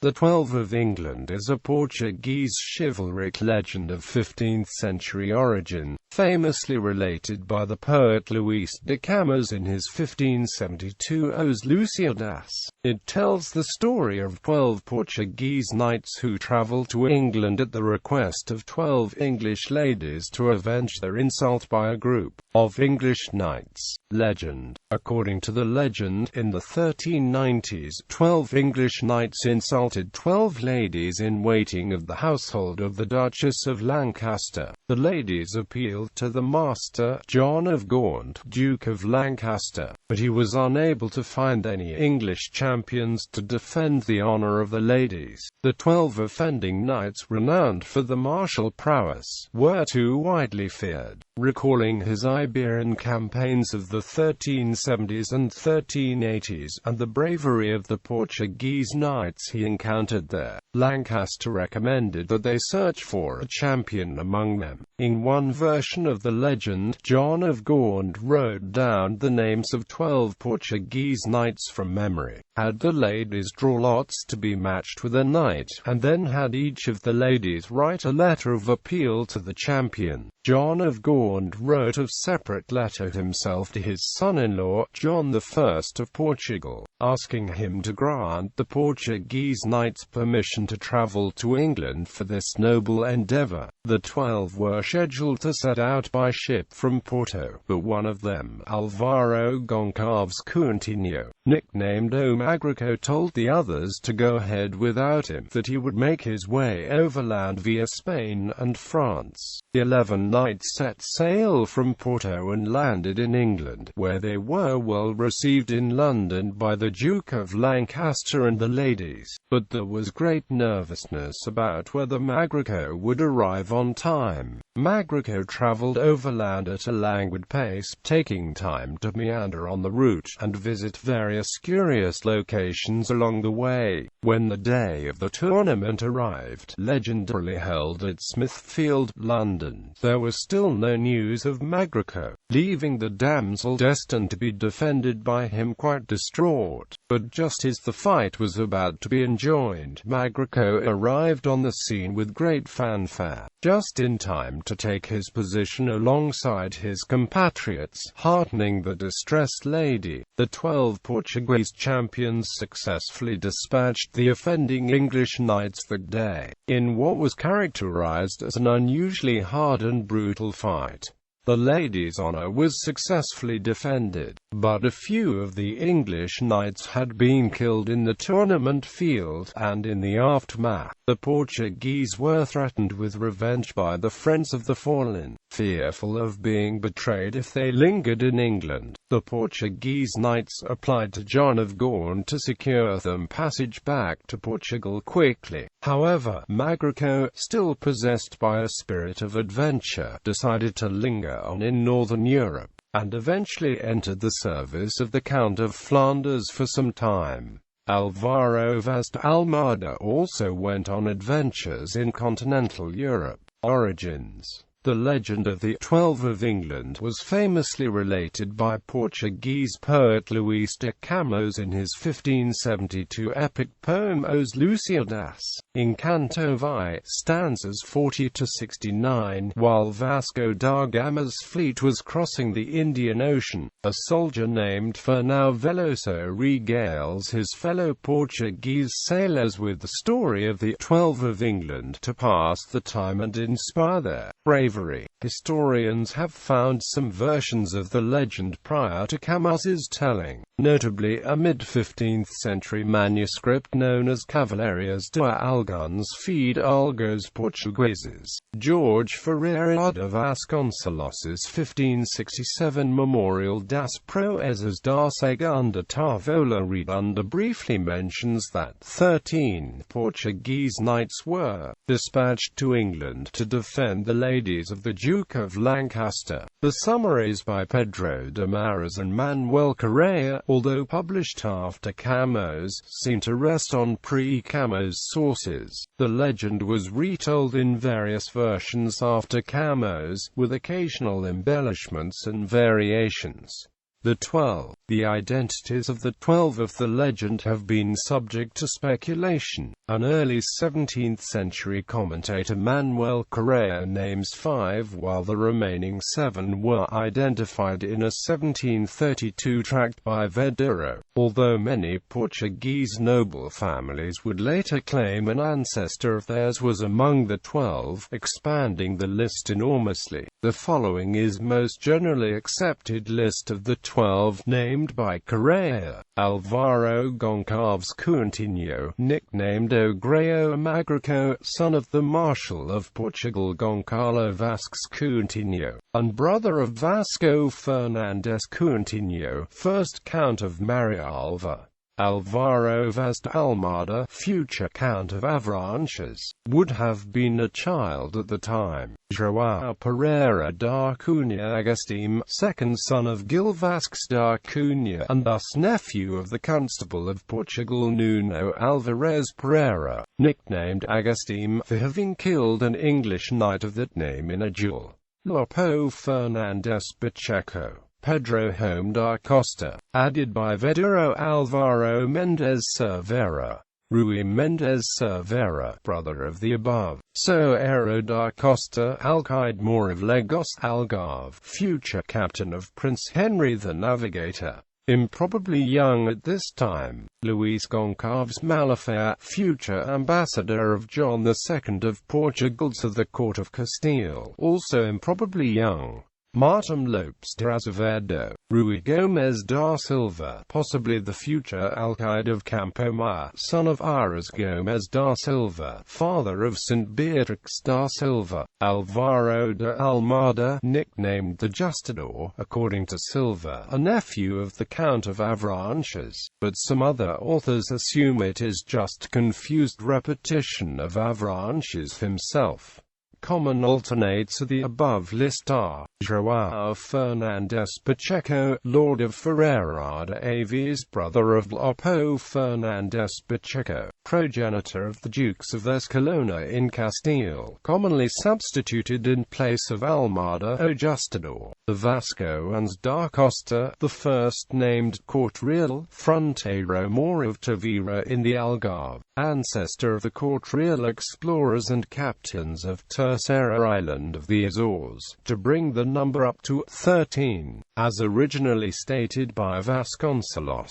The Twelve of England is a Portuguese chivalric legend of 15th-century origin, famously related by the poet Luís de Camões in his 1572 Os Lusíadas It tells the story of 12 Portuguese knights who travel to England at the request of 12 English ladies to avenge their insult by a group of English knights. Legend. According to the legend, in the 1390s, 12 English knights insulted 12 ladies in waiting of the household of the Duchess of Lancaster. The ladies appealed to the master, John of Gaunt, Duke of Lancaster, but he was unable to find any English champions to defend the honor of the ladies. The 12 offending knights, renowned for the martial prowess, were too widely feared. Recalling his Iberian campaigns of the 1370s and 1380s, and the bravery of the Portuguese knights he encountered there, Lancaster recommended that they search for a champion among them. In one version of the legend, John of Gaunt wrote down the names of 12 Portuguese knights from memory, had the ladies draw lots to be matched with a knight, and then had each of the ladies write a letter of appeal to the champion. John of Gaunt wrote a separate letter himself to his son-in-law, John I of Portugal, asking him to grant the Portuguese knights permission to travel to England for this noble endeavour. The 12 were scheduled to set out by ship from Porto, but one of them, Alvaro Goncalves Coutinho, nicknamed O Magrico, told the others to go ahead without him, that he would make his way overland via Spain and France. The 11 knights set sail from Porto and landed in England, where they were well received in London by the Duke of Lancaster and the ladies. But there was great nervousness about whether Magrico would arrive on time. Magrico travelled overland at a languid pace, taking time to meander on the route and visit various curious locations along the way. When the day of the tournament arrived, legendarily held at Smithfield, London, there was still no news of Magrico, leaving the damsel destined to be defended by him quite distraught. But just as the fight was about to be enjoined, Magrico arrived on the scene with great fanfare, just in time to take his position alongside his compatriots, heartening the distressed lady. The 12 Portuguese champions successfully dispatched the offending English knights that day, in what was characterized as an unusually hard and brutal fight. The ladies' honor was successfully defended, but a few of the English knights had been killed in the tournament field, and in the aftermath, the Portuguese were threatened with revenge by the friends of the fallen. Fearful of being betrayed if they lingered in England, the Portuguese knights applied to John of Gaunt to secure them passage back to Portugal quickly. However, Magrico, still possessed by a spirit of adventure, decided to linger on in northern Europe, and eventually entered the service of the Count of Flanders for some time. Alvaro Vaz de Almada also went on adventures in continental Europe. Origins. The legend of the 12 of England was famously related by Portuguese poet Luís de Camões in his 1572 epic poem Os Lusíadas. In Canto Vi, stanzas 40–69, while Vasco da Gama's fleet was crossing the Indian Ocean, a soldier named Fernão Veloso regales his fellow Portuguese sailors with the story of the 12 of England to pass the time and inspire their bravery. Historians have found some versions of the legend prior to Camões's telling, notably a mid-15th century manuscript known as Cavalarias de Alguns Feed Algos Portugueses. George Ferreira de Vasconcelos's 1567 Memorial das Proezas da Segunda Tavola Redonda briefly mentions that 13 Portuguese knights were dispatched to England to defend the ladies of the Duke of Lancaster. The summaries by Pedro de Maras and Manuel Correa, although published after Camões, seem to rest on pre-Camões sources. The legend was retold in various versions after Camões, with occasional embellishments and variations. The 12. The identities of the 12 of the legend have been subject to speculation. An early 17th century commentator Manuel Correa names 5, while the remaining 7 were identified in a 1732 tract by Verdugo, although many Portuguese noble families would later claim an ancestor of theirs was among the 12, expanding the list enormously. The following is most generally accepted list of the 12 named by Correa: Alvaro Goncalves Coutinho, nicknamed O Grao Magrico, son of the Marshal of Portugal Goncalo Vasques Coutinho, and brother of Vasco Fernandes Coutinho, 1st Count of Marialva. Alvaro Vaz de Almada, future Count of Avranches, would have been a child at the time. João Pereira da Cunha Agostinho, 2nd son of Gil Vasques da Cunha, and thus nephew of the Constable of Portugal Nuno Alvarez Pereira, nicknamed Agostinho for having killed an English knight of that name in a duel. Lopo Fernandes Pacheco. Pedro Home da Costa, added by Verdugo Alvaro Mendes Cervera, Rui Mendes Cervera, brother of the above, Soeiro da Costa, Alcaide Moor of Lagos Algarve, future captain of Prince Henry the Navigator, improbably young at this time, Luís Goncalves Malafaia, future ambassador of John II of Portugal to the court of Castile, also improbably young. Martim Lopes de Azevedo, Rui Gomes da Silva, possibly the future Alcaide of Campo Maior, son of Aras Gomes da Silva, father of St. Beatrix da Silva, Alvaro de Almada, nicknamed the Justador, according to Silva, a nephew of the Count of Avranches, but some other authors assume it is just confused repetition of Avranches himself. Common alternates of the above list are João Fernandes Pacheco, Lord of Ferreira de Aves, brother of Lopo Fernandes Pacheco, progenitor of the Dukes of Escalona in Castile, commonly substituted in place of Almada o Justador. The Vasco and da Costa, the first named court real, fronteiro Moor of Tavira in the Algarve, ancestor of the court real explorers and captains of Terceira Island of the Azores, to bring the number up to 13, as originally stated by Vasconcelos.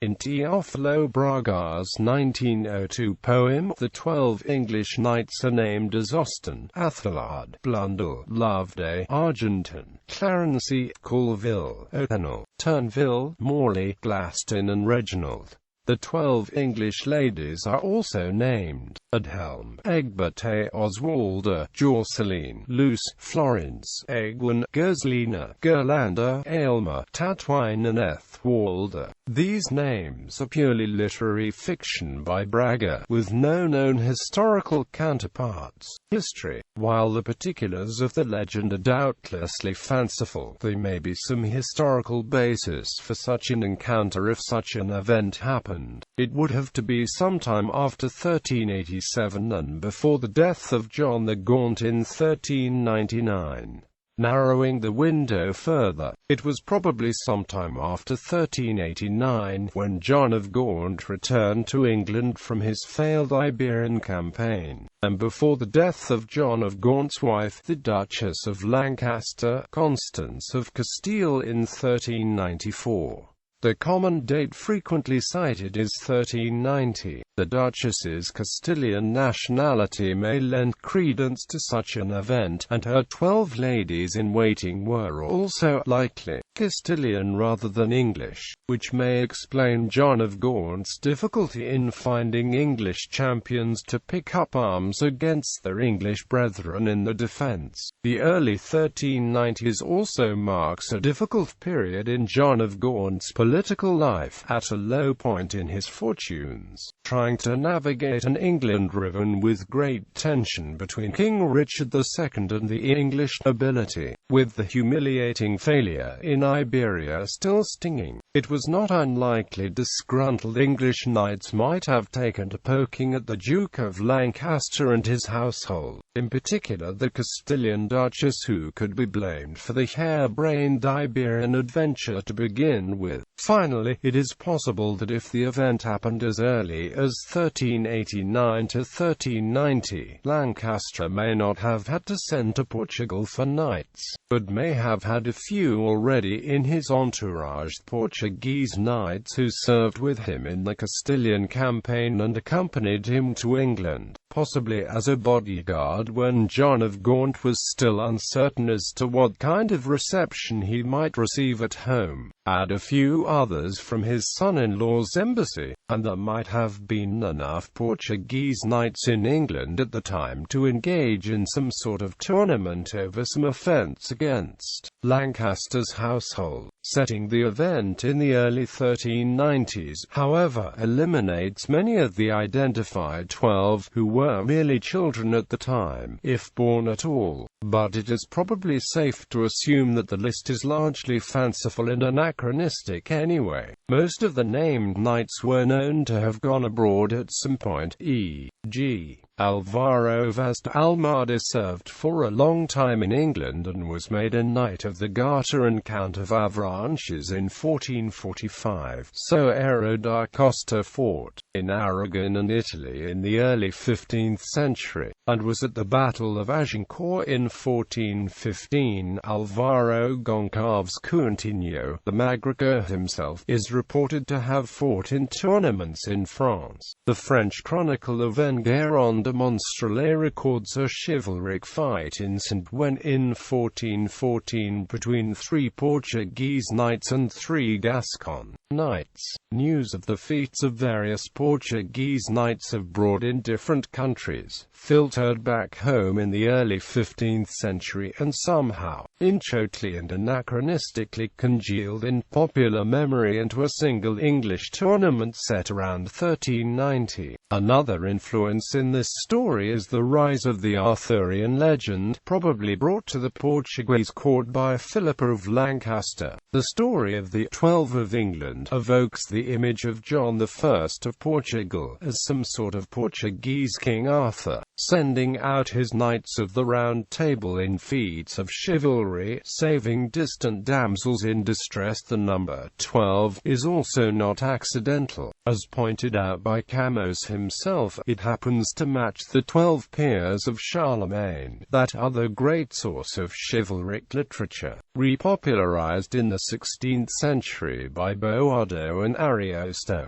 In Teófilo Braga's 1902 poem, the 12 English knights are named as Austin, Athelard, Blundell, Loveday, Argenton, Clarency, Colville, O'Connell, Turnville, Morley, Glaston and Reginald. The 12 English ladies are also named: Adhelm, Egberte, Oswalda, Jorceline, Luce, Florence, Egwin, Gerslina, Gerlanda, Aylmer, Tatwine and Ethwalda. These names are purely literary fiction by Braga, with no known historical counterparts. History. While the particulars of the legend are doubtlessly fanciful, there may be some historical basis for such an encounter if such an event happened. It would have to be sometime after 1387 and before the death of John the Gaunt in 1399. Narrowing the window further, it was probably sometime after 1389 when John of Gaunt returned to England from his failed Iberian campaign, and before the death of John of Gaunt's wife, the Duchess of Lancaster, Constance of Castile in 1394. The common date frequently cited is 1390. The Duchess's Castilian nationality may lend credence to such an event, and her 12 ladies-in-waiting were also, likely, Castilian rather than English, which may explain John of Gaunt's difficulty in finding English champions to pick up arms against their English brethren in the defense. The early 1390s also marks a difficult period in John of Gaunt's political life, at a low point in his fortunes, trying to navigate an England riven with great tension between King Richard II and the English nobility. With the humiliating failure in Iberia still stinging, it was not unlikely disgruntled English knights might have taken to poking at the Duke of Lancaster and his household, in particular the Castilian Duchess, who could be blamed for the harebrained Iberian adventure to begin with. Finally, it is possible that if the event happened as early as 1389 to 1390, Lancaster may not have had to send to Portugal for knights, but may have had a few already in his entourage, Portuguese knights who served with him in the Castilian campaign and accompanied him to England, possibly as a bodyguard when John of Gaunt was still uncertain as to what kind of reception he might receive at home. Add a few others from his son-in-law's embassy, and there might have been enough Portuguese knights in England at the time to engage in some sort of tournament over some offence against Lancaster's household. Setting the event in the early 1390s, however, eliminates many of the identified 12 who were merely children at the time, if born at all. But it is probably safe to assume that the list is largely fanciful and anachronistic anyway. Most of the named knights were known to have gone abroad at some point, e.g. Alvaro Vaz de Almada served for a long time in England and was made a Knight of the Garter and Count of Avranches in 1445. Soero da Costa fought in Aragon and Italy in the early 15th century, and was at the Battle of Agincourt in 1415. Alvaro Goncalves Coutinho, the Magrica himself, is reported to have fought in tournaments in France. The French chronicle of Enguerrand de Monstrelet records a chivalric fight in Saint-Ouen in 1414 between 3 Portuguese knights and 3 Gascon knights. News of the feats of various Portuguese knights abroad in different countries filtered back home in the early 15th century and somehow, inchoately and anachronistically, congealed in popular memory into a single English tournament set around 1390. Another influence in this story is the rise of the Arthurian legend, probably brought to the Portuguese court by Philip of Lancaster. The story of the 12 of England evokes the image of John I of Portugal as some sort of Portuguese King Arthur, sending out his Knights of the Round Table in feats of chivalry, saving distant damsels in distress. The number 12 is also not accidental. As pointed out by Camões himself, it happens to match the 12 peers of Charlemagne, that other great source of chivalric literature, repopularized in the 16th century by Boiardo and Ariosto.